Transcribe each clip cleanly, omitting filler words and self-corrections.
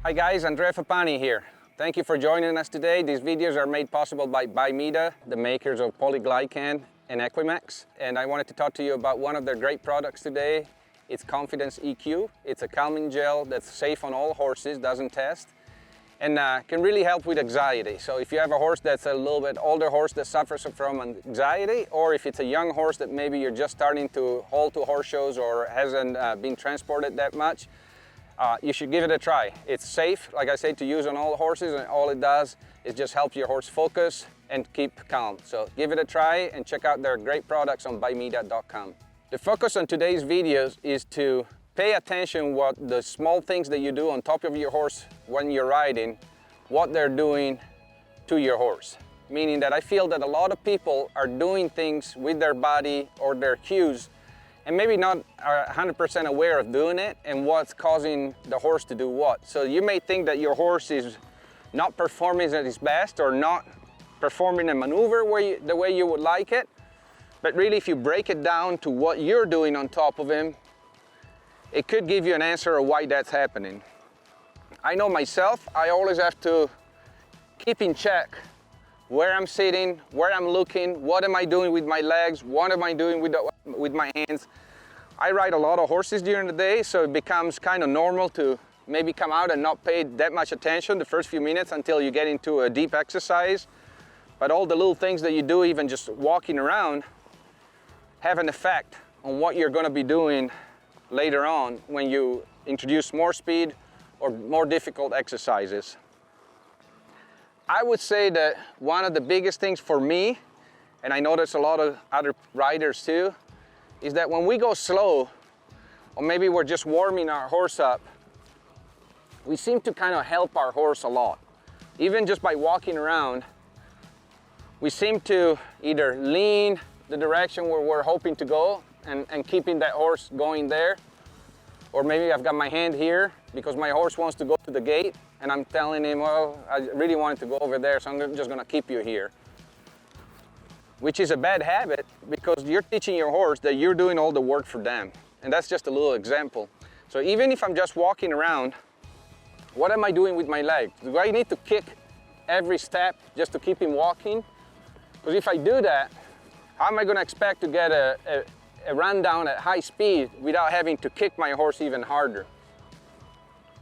Hi guys, Andrea Fappani here. Thank you for joining us today. These videos are made possible by Bimeda, the makers of Polyglycan and Equimax. And I wanted to talk to you about one of their great products today. It's Confidence EQ. It's a calming gel that's safe on all horses, doesn't test, and can really help with anxiety. So if you have a horse that's a little bit older horse that suffers from anxiety, or if it's a young horse that maybe you're just starting to haul to horse shows or hasn't been transported that much, you should give it a try. It's safe, like I said, to use on all horses, and all it does is just help your horse focus and keep calm. So give it a try and check out their great products on bimeda.com. The focus on today's videos is to pay attention what the small things that you do on top of your horse when you're riding, what they're doing to your horse. Meaning that I feel that a lot of people are doing things with their body or their cues and maybe not are 100% aware of doing it and what's causing the horse to do what. So you may think that your horse is not performing at its best or not performing a maneuver the way you would like it. But really, if you break it down to what you're doing on top of him, it could give you an answer of why that's happening. I know myself, I always have to keep in check where I'm sitting, where I'm looking, what am I doing with my legs, what am I doing with my hands. I ride a lot of horses during the day, so it becomes kind of normal to maybe come out and not pay that much attention the first few minutes until you get into a deep exercise. But all the little things that you do, even just walking around, have an effect on what you're going to be doing later on when you introduce more speed or more difficult exercises. I would say that one of the biggest things for me, and I notice a lot of other riders too, is that when we go slow, or maybe we're just warming our horse up, we seem to kind of help our horse a lot. Even just by walking around, we seem to either lean the direction where we're hoping to go and keeping that horse going there, or maybe I've got my hand here because my horse wants to go to the gate and I'm telling him, well, I really wanted to go over there, so I'm just going to keep you here. Which is a bad habit because you're teaching your horse that you're doing all the work for them. And that's just a little example. So even if I'm just walking around, what am I doing with my legs? Do I need to kick every step just to keep him walking? Because if I do that, how am I going to expect to get a rundown at high speed without having to kick my horse even harder?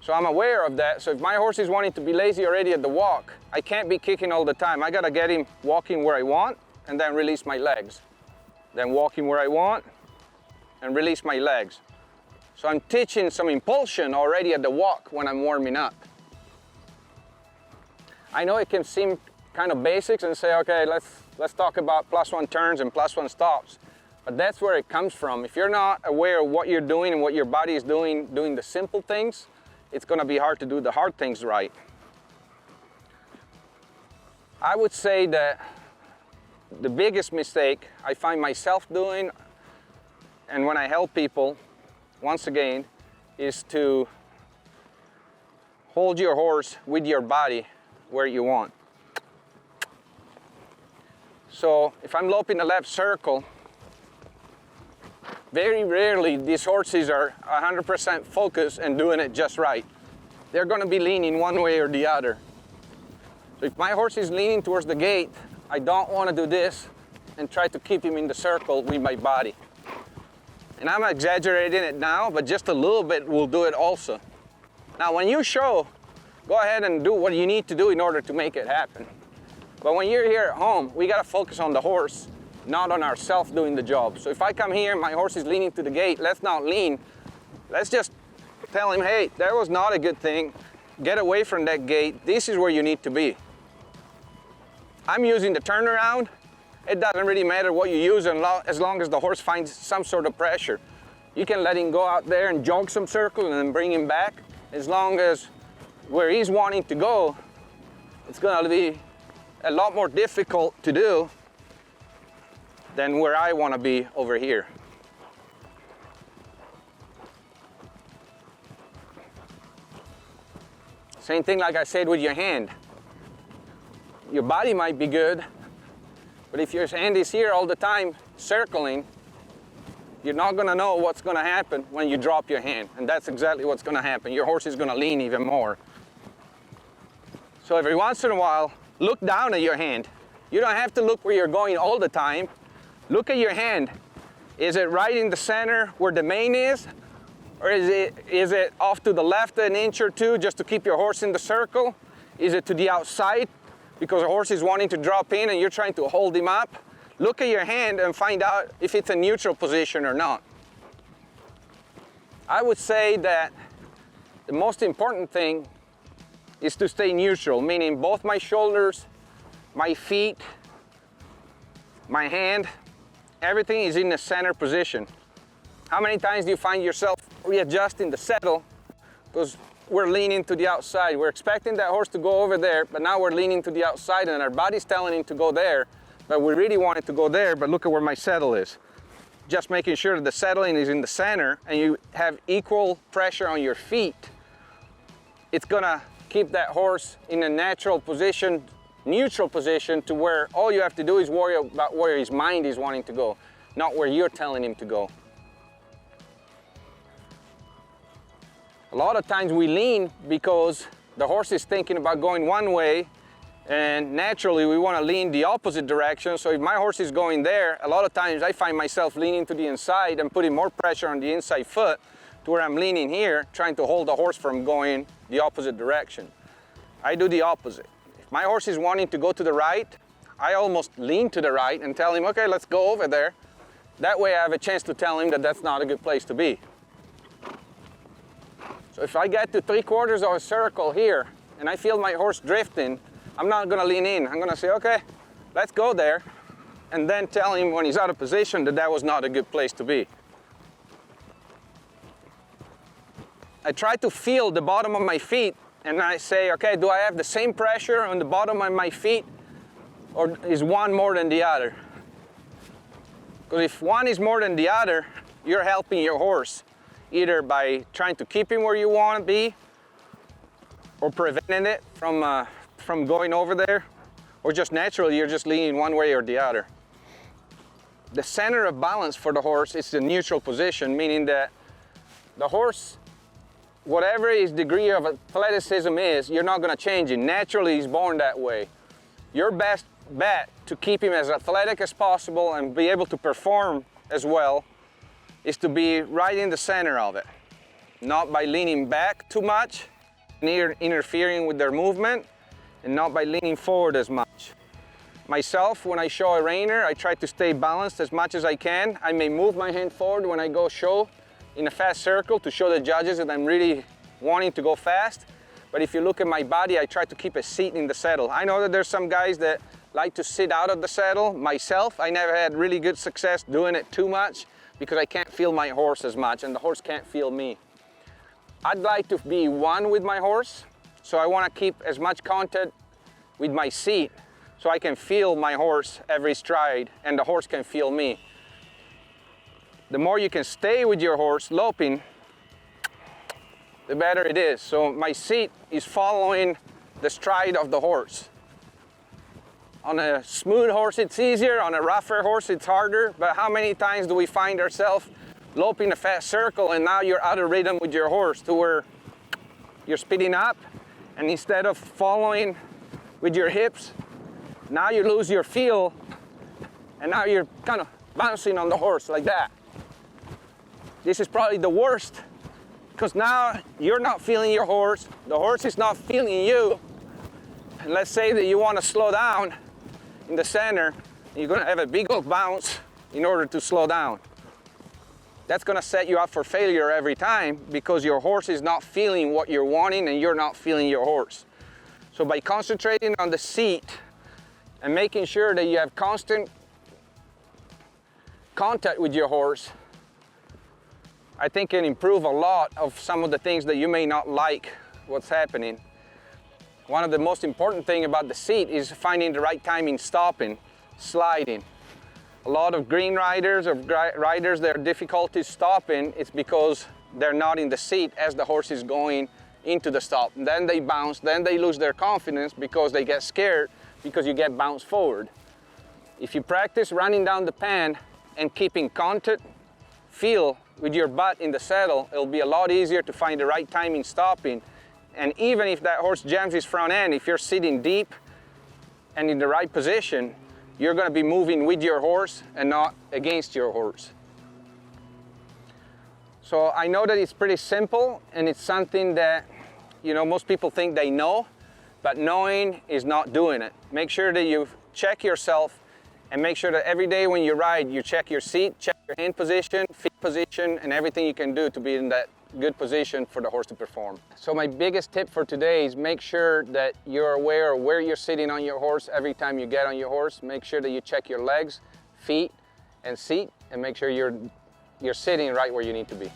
So I'm aware of that. So if my horse is wanting to be lazy already at the walk, I can't be kicking all the time. I got to get him walking where I want and then release my legs. Then walking where I want and release my legs. So I'm teaching some impulsion already at the walk when I'm warming up. I know it can seem kind of basics and say, okay, let's talk about +1 turns and +1 stops. But that's where it comes from. If you're not aware of what you're doing and what your body is doing the simple things, it's going to be hard to do the hard things right. I would say that the biggest mistake I find myself doing, and when I help people, once again, is to hold your horse with your body where you want. So if I'm loping a left circle, very rarely these horses are 100% focused and doing it just right. They're going to be leaning one way or the other. So if my horse is leaning towards the gate, I don't want to do this and try to keep him in the circle with my body. And I'm exaggerating it now, but just a little bit will do it also. Now when you show, go ahead and do what you need to do in order to make it happen. But when you're here at home, we got to focus on the horse, not on ourselves doing the job. So if I come here and my horse is leaning to the gate, let's not lean. Let's just tell him, hey, that was not a good thing. Get away from that gate. This is where you need to be. I'm using the turnaround. It doesn't really matter what you use as long as the horse finds some sort of pressure. You can let him go out there and jog some circles and then bring him back. As long as where he's wanting to go, it's going to be a lot more difficult to do than where I want to be over here. Same thing like I said with your hand. Your body might be good, but if your hand is here all the time circling, you're not going to know what's going to happen when you drop your hand. And that's exactly what's going to happen. Your horse is going to lean even more. So every once in a while, look down at your hand. You don't have to look where you're going all the time. Look at your hand. Is it right in the center where the mane is? Or is it off to the left an inch or two just to keep your horse in the circle? Is it to the outside because the horse is wanting to drop in and you're trying to hold him up? Look at your hand and find out if it's a neutral position or not. I would say that the most important thing is to stay neutral, meaning both my shoulders, my feet, my hand, everything is in the center position. How many times do you find yourself readjusting the saddle because we're leaning to the outside? We're expecting that horse to go over there, but now we're leaning to the outside and our body's telling him to go there, but we really want it to go there, but look at where my saddle is. Just making sure that the saddling is in the center and you have equal pressure on your feet. It's gonna keep that horse in a natural position, neutral position, to where all you have to do is worry about where his mind is wanting to go, not where you're telling him to go. A lot of times we lean because the horse is thinking about going one way, and naturally we want to lean the opposite direction. So if my horse is going there, a lot of times I find myself leaning to the inside and putting more pressure on the inside foot to where I'm leaning here, trying to hold the horse from going the opposite direction. I do the opposite. If my horse is wanting to go to the right, I almost lean to the right and tell him, okay, let's go over there. That way I have a chance to tell him that that's not a good place to be. So if I get to 3/4 of a circle here and I feel my horse drifting, I'm not gonna lean in. I'm gonna say, okay, let's go there, and then tell him when he's out of position that that was not a good place to be. I try to feel the bottom of my feet and I say, okay, do I have the same pressure on the bottom of my feet, or is one more than the other? Because if one is more than the other, you're helping your horse, either by trying to keep him where you want to be, or preventing it from going over there, or just naturally you're just leaning one way or the other. The center of balance for the horse is the neutral position, meaning that the horse, whatever his degree of athleticism is, you're not going to change it. Naturally, he's born that way. Your best bet to keep him as athletic as possible and be able to perform as well is to be right in the center of it, not by leaning back too much, near interfering with their movement, and not by leaning forward as much. Myself, when I show a reiner, I try to stay balanced as much as I can. I may move my hand forward when I go show in a fast circle to show the judges that I'm really wanting to go fast. But if you look at my body, I try to keep a seat in the saddle. I know that there's some guys that like to sit out of the saddle. Myself, I never had really good success doing it too much because I can't feel my horse as much and the horse can't feel me. I'd like to be one with my horse, so I want to keep as much contact with my seat so I can feel my horse every stride and the horse can feel me. The more you can stay with your horse loping, the better it is. So my seat is following the stride of the horse. On a smooth horse it's easier, on a rougher horse it's harder, but how many times do we find ourselves loping a fast circle and now you're out of rhythm with your horse to where you're speeding up, and instead of following with your hips, now you lose your feel and now you're kind of bouncing on the horse like that. This is probably the worst, because now you're not feeling your horse, the horse is not feeling you, and let's say that you want to slow down in the center, you're going to have a big old bounce in order to slow down. That's going to set you up for failure every time because your horse is not feeling what you're wanting and you're not feeling your horse. So by concentrating on the seat and making sure that you have constant contact with your horse, I think can improve a lot of some of the things that you may not like what's happening. One of the most important things about the seat is finding the right timing, stopping, sliding. A lot of green riders or riders that are difficulty stopping, it's because they're not in the seat as the horse is going into the stop. Then they bounce, then they lose their confidence because they get scared because you get bounced forward. If you practice running down the pan and keeping contact, feel with your butt in the saddle, it'll be a lot easier to find the right timing stopping And even if that horse jams his front end, if you're sitting deep and in the right position, you're going to be moving with your horse and not against your horse. So I know that it's pretty simple, and it's something that, you know, most people think they know, but knowing is not doing it. Make sure that you check yourself, and make sure that every day when you ride, you check your seat, check your hand position, feet position, and everything you can do to be in that good position for the horse to perform. So my biggest tip for today is make sure that you're aware of where you're sitting on your horse every time you get on your horse. Make sure that you check your legs, feet, and seat, and make sure you're sitting right where you need to be.